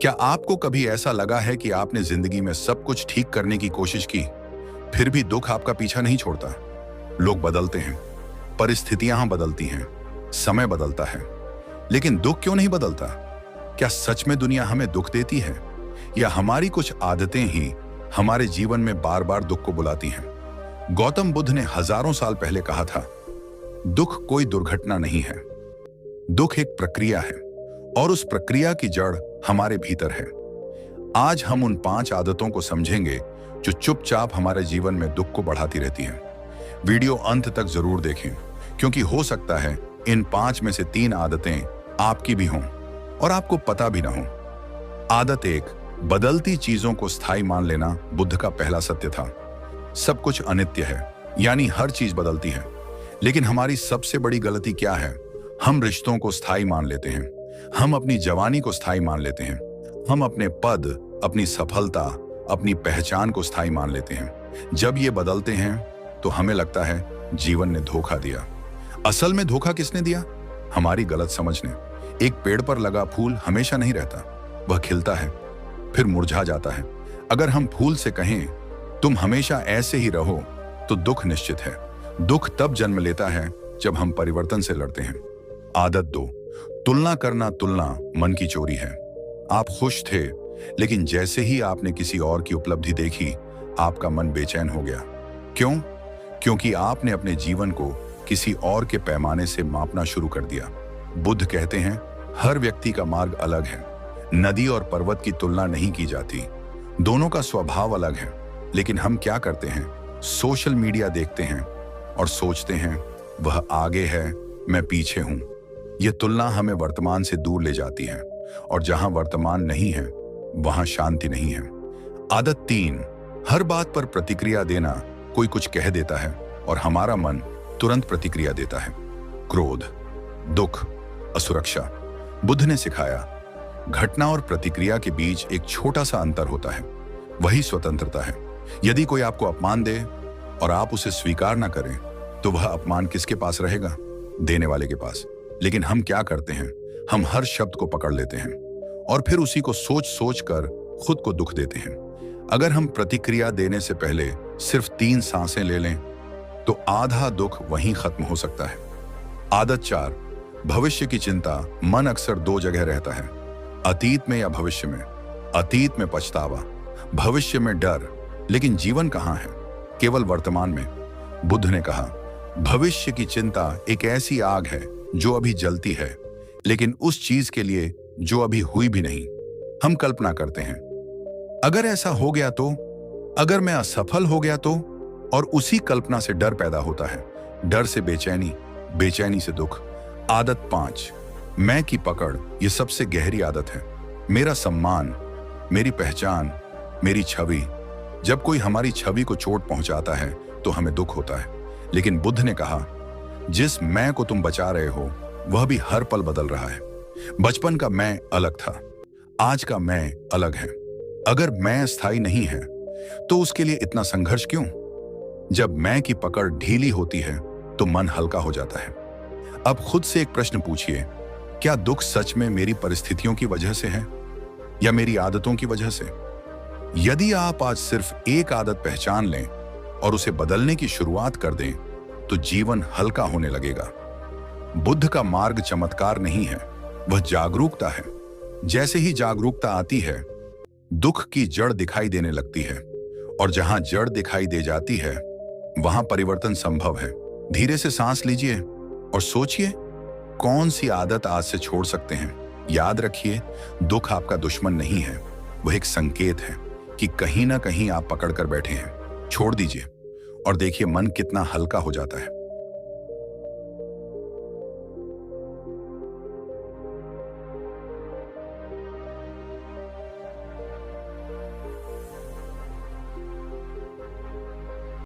क्या आपको कभी ऐसा लगा है कि आपने जिंदगी में सब कुछ ठीक करने की कोशिश की, फिर भी दुख आपका पीछा नहीं छोड़ता? लोग बदलते हैं, परिस्थितियां बदलती हैं, समय बदलता है, लेकिन दुख क्यों नहीं बदलता? क्या सच में दुनिया हमें दुख देती है, या हमारी कुछ आदतें ही हमारे जीवन में बार बार दुख को बुलाती हैं? गौतम बुद्ध ने हजारों साल पहले कहा था, दुख कोई दुर्घटना नहीं है, दुख एक प्रक्रिया है और उस प्रक्रिया की जड़ हमारे भीतर है। आज हम उन 5 आदतों को समझेंगे जो चुपचाप हमारे जीवन में दुख को बढ़ाती रहती हैं। वीडियो अंत तक जरूर देखें, क्योंकि हो सकता है इन 5 में से 3 आदतें आपकी भी हों और आपको पता भी ना हो। आदत 1, बदलती चीजों को स्थायी मान लेना बुद्ध का पहला सत्य था। सब कुछ अनित्य है, यानी हर चीज बदलती है। लेकिन हमारी सबसे बड़ी गलती क्या है? हम रिश्तों को स्थायी मान लेते हैं, हम अपनी जवानी को स्थायी मान लेते हैं, हम अपने पद, अपनी सफलता, अपनी पहचान को स्थायी मान लेते हैं। जब ये बदलते हैं तो हमें लगता है जीवन ने धोखा दिया। असल में धोखा किसने दिया? हमारी गलत समझ ने। एक पेड़ पर लगा फूल हमेशा नहीं रहता, वह खिलता है, फिर मुरझा जाता है। अगर हम फूल से कहें तुम हमेशा ऐसे ही रहो, तो दुख निश्चित है। दुख तब जन्म लेता है जब हम परिवर्तन से लड़ते हैं। आदत 2, तुलना करना। तुलना मन की चोरी है। आप खुश थे, लेकिन जैसे ही आपने किसी और की उपलब्धि देखी, आपका मन बेचैन हो गया। क्यों? क्योंकि आपने अपने जीवन को किसी और के पैमाने से मापना शुरू कर दिया। बुद्ध कहते हैं, हर व्यक्ति का मार्ग अलग है। नदी और पर्वत की तुलना नहीं की जाती, दोनों का स्वभाव अलग है। लेकिन हम क्या करते हैं? सोशल मीडिया देखते हैं और सोचते हैं वह आगे है, मैं पीछे हूं। यह तुलना हमें वर्तमान से दूर ले जाती है, और जहां वर्तमान नहीं है वहां शांति नहीं है। आदत 3, हर बात पर प्रतिक्रिया देना। कोई कुछ कह देता है और हमारा मन तुरंत प्रतिक्रिया देता है। क्रोध, दुख, असुरक्षा। बुद्ध ने सिखाया, घटना और प्रतिक्रिया के बीच एक छोटा सा अंतर होता है, वही स्वतंत्रता है। यदि कोई आपको अपमान दे और आप उसे स्वीकार ना करें, तो वह अपमान किसके पास रहेगा? देने वाले के पास। लेकिन हम क्या करते हैं? हम हर शब्द को पकड़ लेते हैं और फिर उसी को सोच सोच कर खुद को दुख देते हैं। अगर हम प्रतिक्रिया देने से पहले सिर्फ 3 सांसें ले लें, तो आधा दुख वहीं खत्म हो सकता है। आदत 4, भविष्य की चिंता। मन अक्सर 2 जगह रहता है, अतीत में या भविष्य में। अतीत में पछतावा, भविष्य में डर। लेकिन जीवन कहाँ है? केवल वर्तमान में। बुद्ध ने कहा, भविष्य की चिंता एक ऐसी आग है जो अभी जलती है, लेकिन उस चीज के लिए जो अभी हुई भी नहीं। हम कल्पना करते हैं, अगर ऐसा हो गया तो, अगर मैं असफल हो गया तो, और उसी कल्पना से डर पैदा होता है। डर से बेचैनी, बेचैनी से दुख। आदत 5, मैं की पकड़। यह सबसे गहरी आदत है। मेरा सम्मान, मेरी पहचान, मेरी छवि। जब कोई हमारी छवि को चोट पहुंचाता है तो हमें दुख होता है। लेकिन बुद्ध ने कहा, जिस मैं को तुम बचा रहे हो वह भी हर पल बदल रहा है। बचपन का मैं अलग था, आज का मैं अलग है। अगर मैं स्थायी नहीं है तो उसके लिए इतना संघर्ष क्यों? जब मैं की पकड़ ढीली होती है तो मन हल्का हो जाता है। अब खुद से एक प्रश्न पूछिए, क्या दुख सच में मेरी परिस्थितियों की वजह से है या मेरी आदतों की वजह से? यदि आप आज सिर्फ एक आदत पहचान लें और उसे बदलने की शुरुआत कर दें, तो जीवन हल्का होने लगेगा। बुद्ध का मार्ग चमत्कार नहीं है, वह जागरूकता है। जैसे ही जागरूकता आती है, दुख की जड़ दिखाई देने लगती है, और जहां जड़ दिखाई दे जाती है वहां परिवर्तन संभव है। धीरे से सांस लीजिए और सोचिए, कौन सी आदत आज से छोड़ सकते हैं। याद रखिए, दुख आपका दुश्मन नहीं है, वह एक संकेत है कि कहीं ना कहीं आप पकड़ कर बैठे हैं। छोड़ दीजिए और देखिए मन कितना हल्का हो जाता है।